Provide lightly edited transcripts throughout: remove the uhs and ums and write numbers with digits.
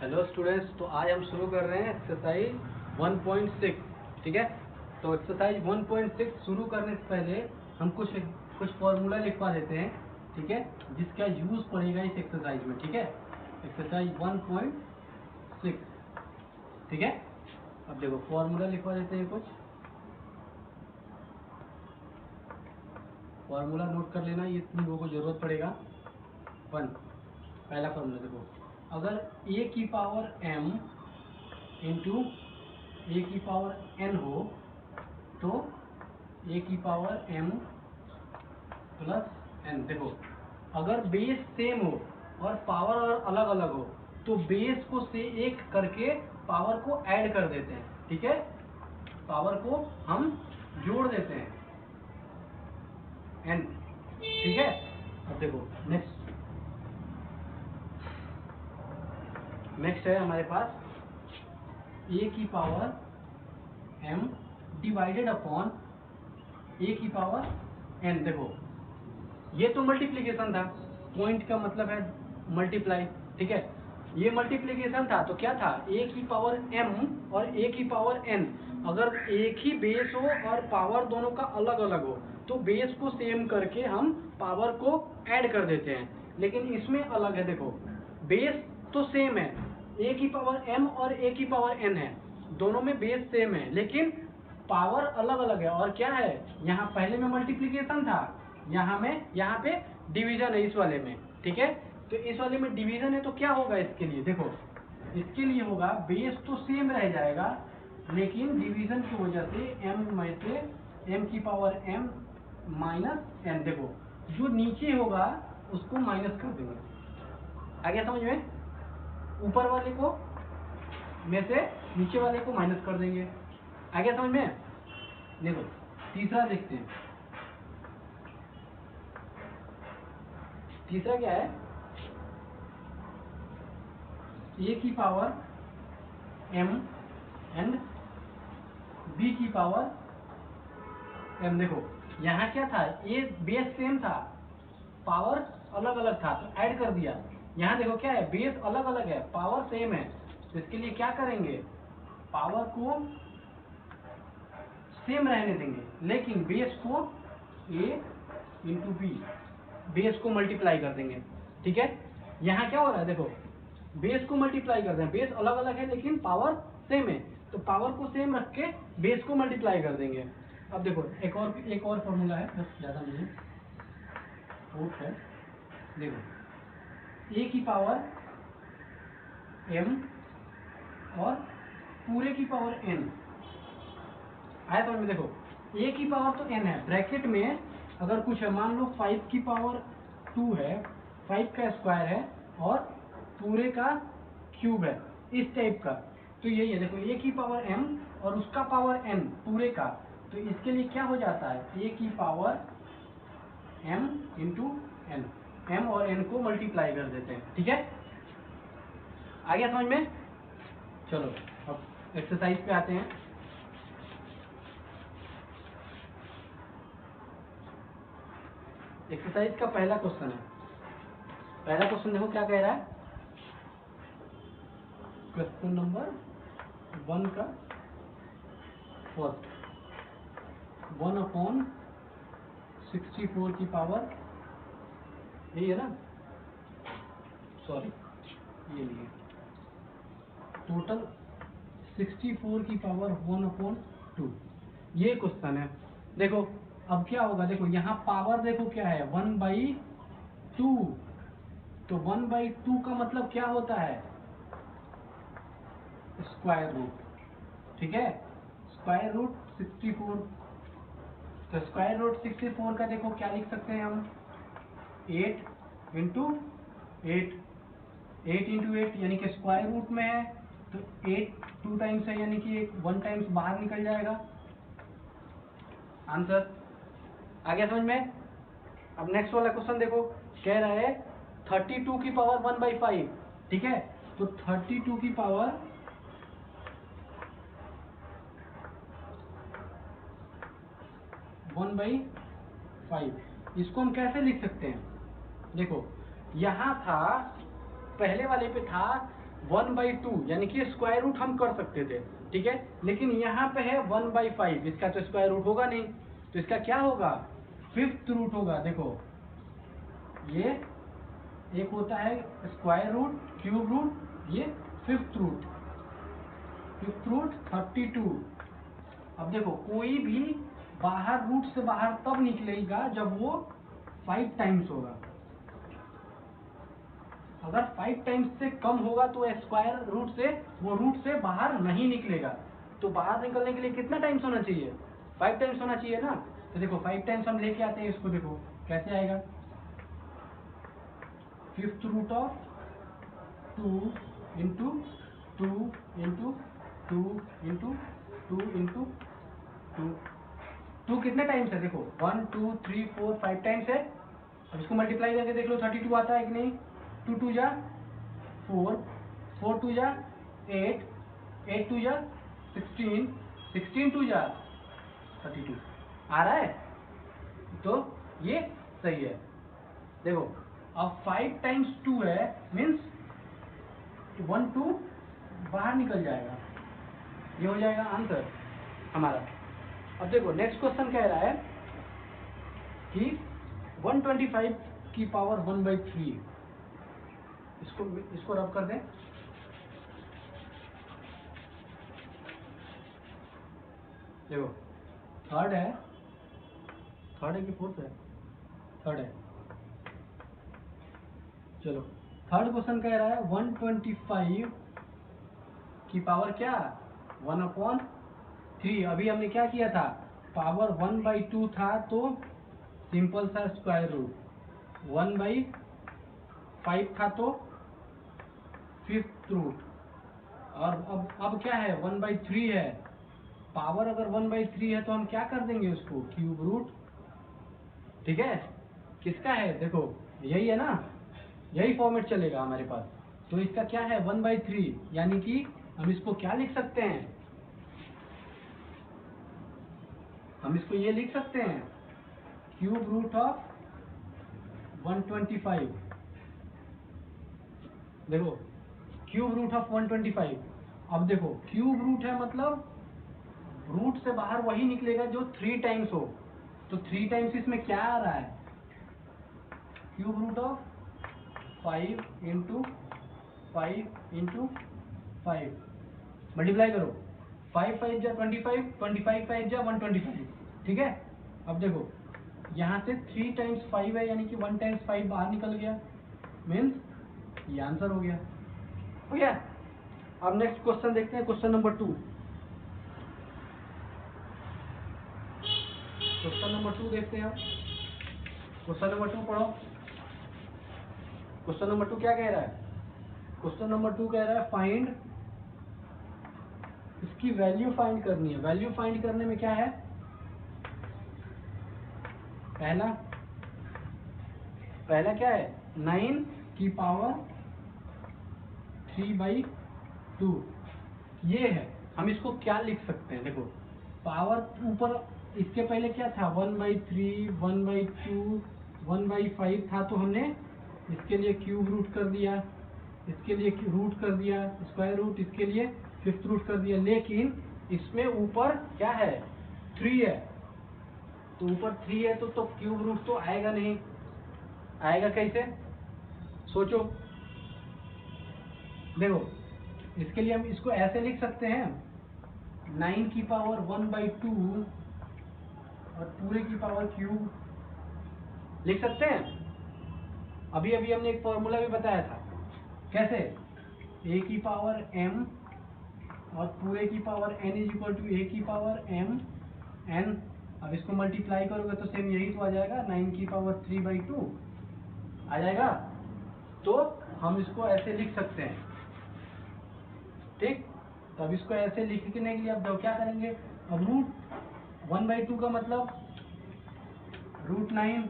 Hello students, तो आज हम शुरू कर रहे हैं एक्सरसाइज 1.6। ठीक है, तो एक्सरसाइज 1.6 शुरू करने से पहले हम कुछ फॉर्मूला लिखवा देते हैं। ठीक है, जिसका यूज पड़ेगा इस एक्सरसाइज में। ठीक है, एक्सरसाइज 1.6। ठीक है, अब देखो फॉर्मूला लिखवा देते हैं। कुछ फॉर्मूला नोट कर लेना, ये तुम लोगों को जरूरत पड़ेगा। पहला फॉर्मूला देखो, अगर a की पावर m इंटू a की पावर n हो तो a की पावर m प्लस n। देखो, अगर बेस सेम हो और पावर और अलग अलग हो तो बेस को से एक करके पावर को ऐड कर देते हैं। ठीक है, पावर को हम जोड़ देते हैं n। ठीक है, अब देखो नेक्स्ट है हमारे पास a की power m divided upon a की पावर n। देखो, ये तो मल्टीप्लिकेशन था, पॉइंट का मतलब है मल्टीप्लाई। ठीक है, ये मल्टीप्लिकेशन था तो क्या था, a की पावर m और a की पावर n। अगर एक ही बेस हो और पावर दोनों का अलग अलग हो तो बेस को सेम करके हम पावर को ऐड कर देते हैं। लेकिन इसमें अलग है, देखो बेस तो सेम है, a की पावर m और a की पावर n है, दोनों में बेस सेम है लेकिन पावर अलग अलग है। और क्या है, यहाँ पहले में मल्टीप्लिकेशन था, यहाँ पे डिवीजन है इस वाले में। ठीक है, तो इस वाले में डिवीजन है तो क्या होगा इसके लिए, देखो इसके लिए होगा बेस तो सेम रह जाएगा लेकिन डिवीजन की वजह से m में से m की पावर m माइनस n। देखो जो नीचे होगा उसको माइनस कर देंगे। आ गया समझ में, ऊपर वाले को में से नीचे वाले को माइनस कर देंगे। आ गया समझ में। देखो तीसरा देखते हैं, तीसरा क्या है, a की पावर m एंड b की पावर m। देखो यहाँ क्या था, a बेस सेम था, पावर अलग अलग था तो ऐड कर दिया। यहाँ देखो क्या है, बेस अलग अलग है, पावर सेम है, तो इसके लिए क्या करेंगे, पावर को सेम रहने देंगे लेकिन बेस को a इंटू बी, बेस को मल्टीप्लाई कर देंगे। ठीक है, यहाँ क्या हो रहा है, देखो बेस को मल्टीप्लाई कर देंगे, बेस अलग अलग है लेकिन पावर सेम है तो पावर को सेम रख के बेस को मल्टीप्लाई कर देंगे। अब देखो एक और फॉर्मूला है, बस ज़्यादा नहीं है। देखो a की पावर m और पूरे की पावर n आया समझ में। देखो a की पावर तो n है, ब्रैकेट में अगर कुछ है, मान लो 5 की पावर 2 है, 5 का स्क्वायर है और पूरे का क्यूब है, इस टाइप का, तो यही है। देखो a की पावर m और उसका पावर n पूरे का, तो इसके लिए क्या हो जाता है, a की power m into n, m और n को मल्टीप्लाई कर देते हैं। ठीक है, आ गया समझ में। चलो अब एक्सरसाइज पे आते हैं। एक्सरसाइज का पहला क्वेश्चन है, पहला क्वेश्चन देखो क्या कह रहा है, क्वेश्चन नंबर 1 का फर्स्ट, 1/64 की पावर, यही है ना, सॉरी ये नहीं है, टोटल 64 की पावर 1/2, ये क्वेश्चन है। देखो अब क्या होगा, देखो यहाँ पावर देखो क्या है, 1/2, तो 1/2 का मतलब क्या होता है, स्क्वायर रूट। ठीक है, स्क्वायर रूट 64, तो स्क्वायर रूट 64 का देखो क्या लिख सकते हैं हम, 8 इंटू 8, 8 इंटू 8 यानी कि स्क्वायर रूट में है तो 8 2 टाइम्स है यानी कि 1 टाइम्स बाहर निकल जाएगा, आंसर आ गया समझ में। अब नेक्स्ट वाला क्वेश्चन देखो, कह रहा है 32 की पावर 1/5। ठीक है, तो 32 की पावर 1/5, इसको हम कैसे लिख सकते हैं, देखो यहाँ था, पहले वाले पे था 1/2 यानी कि स्क्वायर रूट हम कर सकते थे, ठीक है, लेकिन यहाँ पे है 1/5, इसका तो स्क्वायर रूट होगा नहीं, तो इसका क्या होगा, 5th रूट होगा। देखो ये एक होता है स्क्वायर रूट, क्यूब रूट, ये 5th रूट 32। अब देखो कोई भी बाहर रूट से बाहर तब निकलेगा जब वो 5 टाइम्स होगा। अगर 5 टाइम्स से कम होगा तो स्क्वायर रूट से वो रूट से बाहर नहीं निकलेगा। तो बाहर निकलने के लिए कितना टाइम्स होना चाहिए, 5 टाइम्स होना चाहिए ना। तो देखो 5 टाइम्स हम लेके आते हैं इसको, देखो कैसे आएगा, 5th root of 2 into 2 into 2 into 2 into 2 कितने टाइम्स है, देखो 1 2 3 4 5 टाइम्स है। अब इसको मल्टीप्लाई करके देख लो 32 आता है कि नहीं, 2 2 जा 4, 4 2 जा 8, 8 2 जा 16, 16 2 जा 32 आ रहा है। तो ये सही है। देखो अब 5 टाइम्स 2 है, मीन्स 1 2 बाहर निकल जाएगा, ये हो जाएगा आंसर हमारा। अब देखो नेक्स्ट क्वेश्चन कह रहा है कि 125 की पावर 1/3, इसको रब कर दें। देखो थर्ड है कि फोर्थ है, थर्ड है। चलो थर्ड क्वेश्चन कह रहा है 125 की पावर क्या, 1/3। अभी हमने क्या किया था, पावर 1/2 था तो सिंपल सा स्क्वायर रूट, 1/5 था तो 5th रूट, और अब क्या है 1/3 है। पावर अगर 1/3 है तो हम क्या कर देंगे उसको, क्यूब रूट, ठीक है। किसका है, देखो यही है ना, यही फॉर्मेट चलेगा हमारे पास। तो इसका क्या है 1/3, यानी कि हम इसको क्या लिख सकते हैं, हम इसको ये लिख सकते हैं क्यूब रूट ऑफ 125। देखो क्यूब रूट ऑफ 125। अब देखो क्यूब रूट है मतलब रूट से बाहर वही निकलेगा जो 3 टाइम्स हो। तो 3 टाइम्स इसमें क्या आ रहा है, cube root of 5 into 5 into 5, multiply करो, 5 5 जा 25, 25 5 जा 125, ठीक है। अब देखो यहाँ से 3 टाइम्स 5 है, यानी कि 1 टाइम्स 5 बाहर निकल गया, मीन्स ये आंसर हो गया, हो गया। अब नेक्स्ट क्वेश्चन देखते हैं, क्वेश्चन नंबर 2। क्वेश्चन नंबर 2 देखते हैं। क्वेश्चन नंबर 2 पढ़ो। क्वेश्चन नंबर 2 क्या कह रहा है, क्वेश्चन नंबर 2 कह रहा है फाइंड, इसकी वैल्यू फाइंड करनी है। वैल्यू फाइंड करने में क्या है, पहला क्या है, 9 की पावर 3/2, ये है। हम इसको क्या लिख सकते हैं, देखो पावर ऊपर, इसके पहले क्या था 1/3 1/2 1/5 था, तो हमने इसके लिए क्यूब रूट कर दिया, इसके लिए रूट कर दिया स्क्वायर रूट, इसके लिए 5th रूट कर दिया। लेकिन इसमें ऊपर क्या है 3 है, तो ऊपर 3 है तो क्यूब रूट तो आएगा नहीं, आएगा कैसे, सोचो। देखो इसके लिए हम इसको ऐसे लिख सकते हैं, 9 की पावर 1/2 और पूरे की पावर क्यूब लिख सकते हैं। अभी हमने एक फॉर्मूला भी बताया था, कैसे, a की पावर m और पूरे की power n is equal to a की पावर m n। अब इसको मल्टीप्लाई करोगे तो सेम यही तो आ जाएगा, 9 की पावर 3/2 आ जाएगा। तो हम इसको ऐसे लिख सकते हैं, ठीक। तो अब इसको ऐसे लिखने के लिए अब क्या करेंगे, अब रूट 1/2 का मतलब √9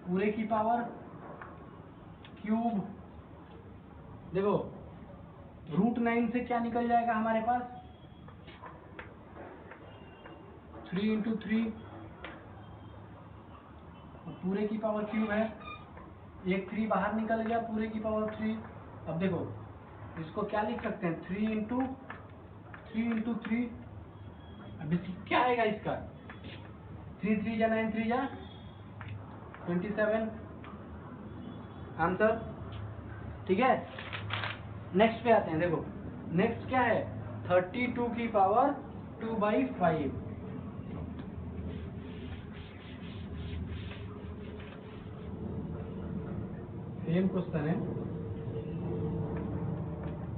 पूरे की पावर क्यूब। देखो √9 से क्या निकल जाएगा हमारे पास, 3 इंटू 3, पूरे की पावर क्यूब है, एक 3 बाहर निकल गया, पूरे की पावर 3। अब देखो इसको क्या लिख सकते हैं, 3 इंटू 3। अब क्या आएगा इसका, 3 3 जा 9 3 जा 27 आंसर। ठीक है, नेक्स्ट पे आते हैं। देखो नेक्स्ट क्या है, 32 की पावर 2/5। सेम क्वेश्चन है,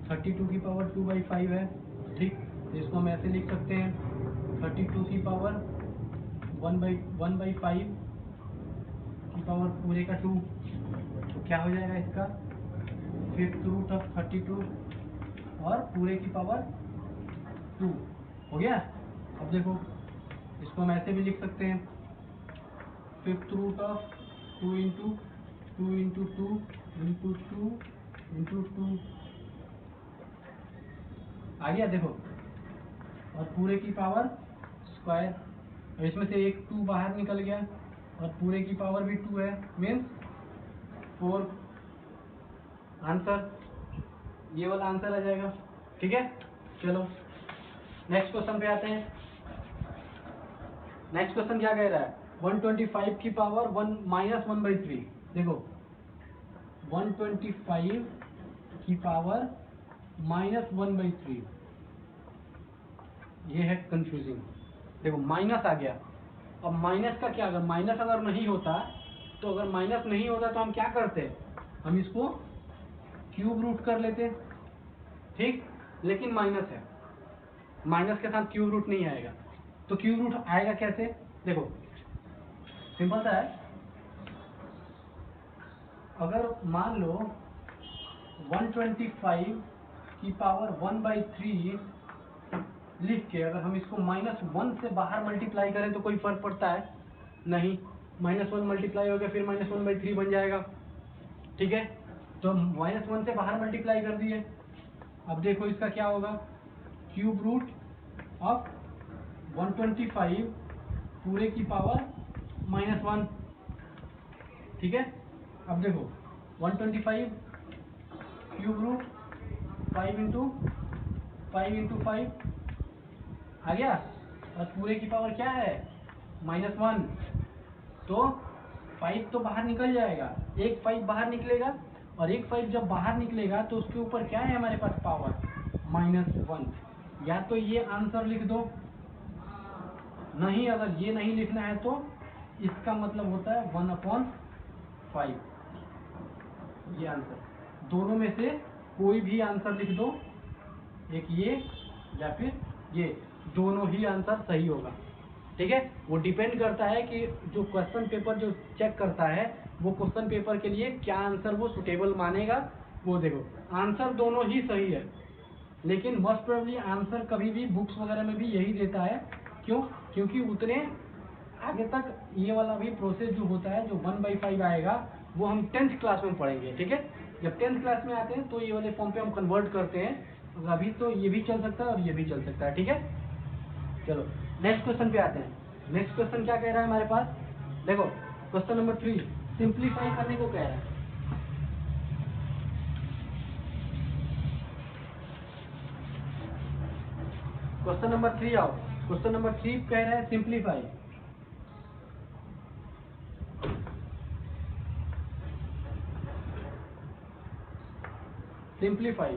32 की पावर 2/5 है। ठीक, तो इसको हम ऐसे लिख सकते हैं, 32 की पावर 1/5 की पावर पूरे का 2, तो क्या हो जाएगा इसका, 5th रूट ऑफ 32 और पूरे की पावर 2 हो गया। अब देखो इसको हम ऐसे भी लिख सकते हैं, 5th root of 2 into 2 into 2 into 2 into 2 आ गया। देखो और पूरे की पावर स्क्वायर, और इसमें से एक 2 बाहर निकल गया और पूरे की पावर भी 2 है, मीन्स 4 आंसर, ये वाला आंसर आ जाएगा। ठीक है, चलो नेक्स्ट क्वेश्चन पे आते हैं। नेक्स्ट क्वेश्चन क्या कह रहा है, 125 की पावर -1/3। देखो 125 की पावर -1/3, ये है कंफ्यूजिंग। देखो माइनस आ गया, अब माइनस का क्या, अगर माइनस अगर नहीं होता तो हम क्या करते, हम इसको क्यूब रूट कर लेते। ठीक, लेकिन माइनस है, माइनस के साथ क्यूब रूट नहीं आएगा, तो क्यूब रूट आएगा कैसे, देखो सिंपल सा है। अगर मान लो 125 की पावर 1/3 लिख के अगर हम इसको -1 से बाहर मल्टीप्लाई करें तो कोई फर्क पड़ता है नहीं, -1 मल्टीप्लाई हो गया फिर -1/3 बन जाएगा। ठीक है, तो -1 से बाहर मल्टीप्लाई कर दिए। अब देखो इसका क्या होगा, क्यूब रूट ऑफ 125 पूरे की पावर -1। ठीक है, अब देखो 125 क्यूब रूट 5 इंटू 5 आ गया, और पूरे की पावर क्या है -1, तो 5 तो बाहर निकल जाएगा, एक 5 बाहर निकलेगा, और एक 5 जब बाहर निकलेगा तो उसके ऊपर क्या है हमारे पास पावर -1। या तो ये आंसर लिख दो, नहीं अगर ये नहीं लिखना है तो इसका मतलब होता है 1/5, ये आंसर। दोनों में से कोई भी आंसर लिख दो, एक ये या फिर ये, दोनों ही आंसर सही होगा। ठीक है, वो डिपेंड करता है कि जो क्वेश्चन पेपर जो चेक करता है वो क्वेश्चन पेपर के लिए क्या आंसर वो सुटेबल मानेगा। वो देखो आंसर दोनों ही सही है, लेकिन मोस्ट प्रोबेबली आंसर कभी भी बुक्स वगैरह में भी यही देता है। क्यों, क्योंकि उतने आगे तक ये वाला भी प्रोसेस जो होता है, जो 1/5 आएगा वो हम 10th क्लास में पढ़ेंगे। ठीक है, जब 10th क्लास में आते हैं तो ये वाले फॉर्म पे हम कन्वर्ट करते हैं। अभी तो ये भी चल सकता है और ये भी चल सकता है। ठीक है, चलो नेक्स्ट क्वेश्चन पे आते हैं। नेक्स्ट क्वेश्चन क्या कह रहा है हमारे पास, देखो क्वेश्चन नंबर 3 सिंप्लीफाई करने को कह रहा है। क्वेश्चन नंबर 3 आओ, क्वेश्चन नंबर 3 कह रहा है सिंप्लीफाई। सिंप्लीफाई,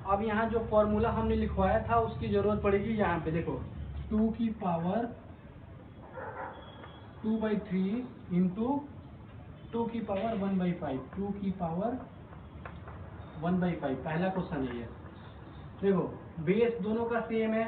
अब यहाँ जो फॉर्मूला हमने लिखवाया था उसकी जरूरत पड़ेगी। यहाँ पे देखो 2 की पावर 2/3 इंटू 2 की पावर 1/5, 2 की पावर 1/5, पहला क्वेश्चन ये है। देखो बेस दोनों का सेम है,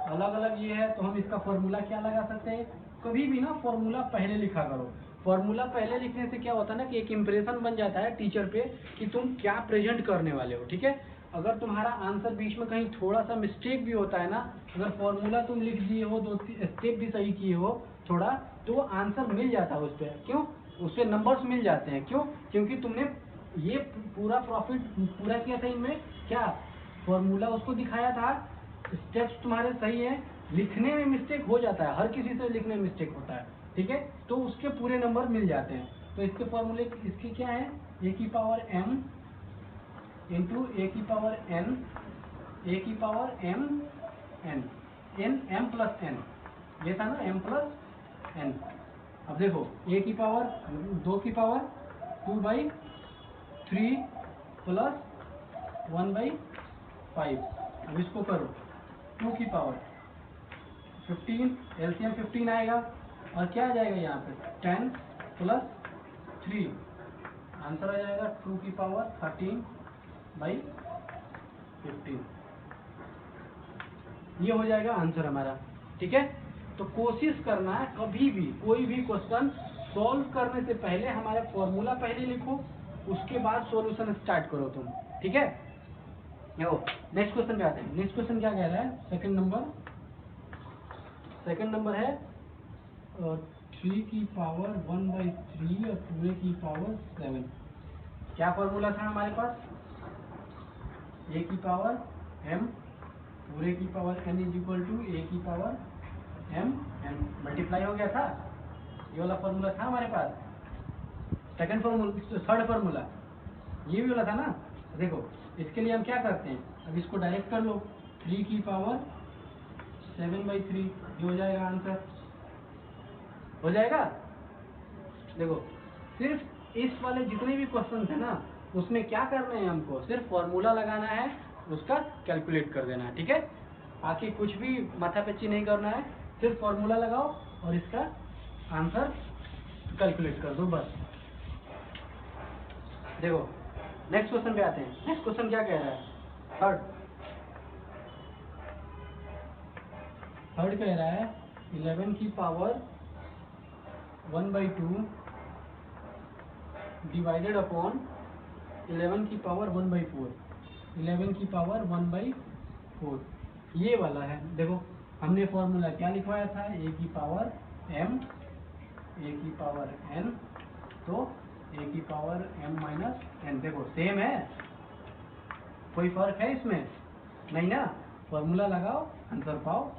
अलग अलग ये है, तो हम इसका फॉर्मूला क्या लगा सकते हैं, कभी भी ना फॉर्मूला पहले लिखा करो। फॉर्मूला पहले लिखने से क्या होता है ना कि एक इम्प्रेशन बन जाता है टीचर पे कि तुम क्या प्रेजेंट करने वाले हो। ठीक है, अगर तुम्हारा आंसर बीच में कहीं थोड़ा सा मिस्टेक भी होता है ना, अगर फॉर्मूला तुम लिख दिए हो, 2-3 स्टेप भी सही किए हो थोड़ा, तो आंसर मिल जाता है उस पर। क्यों, उस पर नंबर्स मिल जाते हैं। क्यों, क्योंकि तुमने ये पूरा प्रॉफिट पूरा किया था इनमें, क्या फॉर्मूला उसको दिखाया था, स्टेप्स तुम्हारे सही है, लिखने में मिस्टेक हो जाता है, हर किसी से लिखने में मिस्टेक होता है। ठीक है, तो उसके पूरे नंबर मिल जाते हैं। तो इसके फॉर्मूले इसके क्या है, a की पावर m इंटू ए की पावर एन, ए की power m n, n m plus n, ये था ना एम प्लस एन। अब देखो ए की पावर 2 की पावर 2/3 प्लस 1/5। अब इसको करो 2 की पावर 15, एलसीएम 15 आएगा और क्या आ जाएगा यहाँ पे 10 प्लस 3, आंसर आ जाएगा 2 की पावर 13/15। ये हो जाएगा आंसर हमारा। ठीक है, तो कोशिश करना है कभी भी कोई भी क्वेश्चन सॉल्व करने से पहले हमारा फॉर्मूला पहले लिखो, उसके बाद सॉल्यूशन स्टार्ट करो तुम। ठीक है, नेक्स्ट क्वेश्चन पे आते हैं। नेक्स्ट क्वेश्चन क्या कह रहा है? सेकंड नंबर है 3 की पावर 1/3 और 2 की पावर 7। क्या फॉर्मूला था हमारे पास? ए की पावर m पूरे की power n is equal to a की पावर m n, मल्टीप्लाई हो गया था। ये वाला फॉर्मूला था हमारे पास। थर्ड फॉर्मूला ये भी वाला था ना। देखो इसके लिए हम क्या करते हैं, अब इसको डायरेक्ट कर लो 3 की पावर 7/3, ये हो जाएगा आंसर, हो जाएगा। देखो सिर्फ इस वाले जितने भी क्वेश्चन थे ना, उसमें क्या करना है हमको, सिर्फ फॉर्मूला लगाना है, उसका कैलकुलेट कर देना है। ठीक है, बाकी कुछ भी माथापच्ची नहीं करना है, सिर्फ फॉर्मूला लगाओ और इसका आंसर कैलकुलेट कर दो बस। देखो नेक्स्ट क्वेश्चन पे आते हैं। नेक्स्ट क्वेश्चन क्या कह रहा है? थर्ड कह रहा है 11 की पावर 1/2 डिवाइडेड अपॉन 11 की पावर 1/4, 11 की पावर 1/4, ये वाला है। देखो हमने फॉर्मूला क्या लिखवाया था, ए की पावर m, ए की पावर n, तो ए की पावर m माइनस n। देखो सेम है, कोई फर्क है इसमें? नहीं ना। फॉर्मूला लगाओ आंसर पाओ।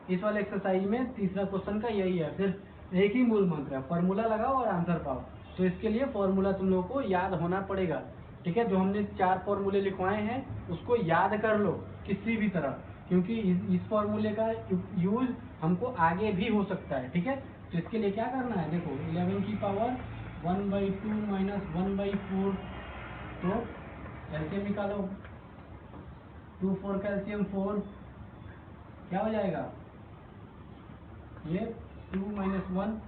इस वाले एक्सरसाइज में तीसरा क्वेश्चन का यही है, सिर्फ एक ही मूल मंत्र है, फॉर्मूला लगाओ और आंसर पाओ। तो इसके लिए फॉर्मूला तुम लोगों को याद होना पड़ेगा। ठीक है, जो हमने 4 फॉर्मूले लिखवाए हैं उसको याद कर लो किसी भी तरह, क्योंकि इस फॉर्मूले का यूज हमको आगे भी हो सकता है। ठीक है, तो इसके लिए क्या करना है, देखो 11 की पावर 1/2 माइनस 1/4, तो एलसीएम निकालो, 2 4 का एलसीएम 4, क्या हो जाएगा ये 2 माइनस 1,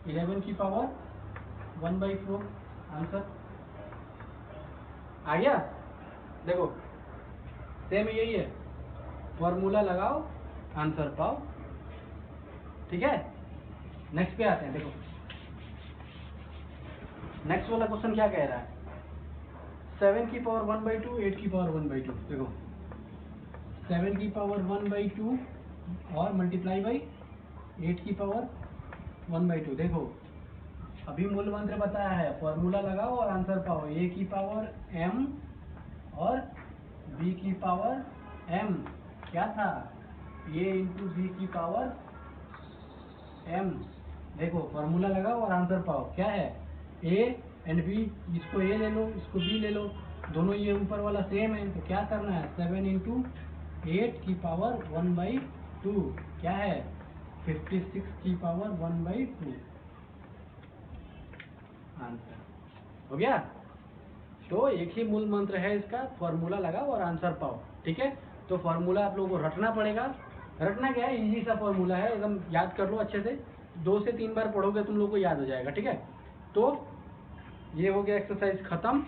11 की पावर 1/4, आंसर आ गया। देखो सेम यही है, फॉर्मूला लगाओ आंसर पाओ। ठीक है, नेक्स्ट पे आते हैं। देखो नेक्स्ट वाला क्वेश्चन क्या कह रहा है, 7 की पावर 1/2, 8 की पावर 1/2। देखो 7 की पावर 1/2 और मल्टीप्लाई बाई 8 की पावर 1/2। देखो अभी मूल मंत्र बताया है, फॉर्मूला लगाओ और आंसर पाओ। ए की पावर m और b की पावर m, क्या था a इंटू बी की पावर m। देखो फॉर्मूला लगाओ और आंसर पाओ। क्या है a एंड b, इसको a ले लो, इसको b ले लो, दोनों ये ऊपर वाला सेम है। तो क्या करना है, 7 इंटू 8 की पावर 1/2, क्या है 56 की पावर 1/2, आंसर हो गया। तो एक ही मूल मंत्र है इसका, फॉर्मूला लगाओ और आंसर पाओ। ठीक है, तो फॉर्मूला आप लोगों को रटना पड़ेगा। रटना क्या है, इजी सा फॉर्मूला है, एकदम याद कर लो अच्छे से, 2 से 3 बार पढ़ोगे तुम लोग को याद हो जाएगा। ठीक है, तो ये हो गया एक्सरसाइज खत्म।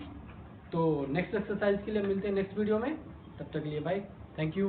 तो नेक्स्ट एक्सरसाइज के लिए मिलते हैं नेक्स्ट वीडियो में, तब तक के लिए बाय, थैंक यू।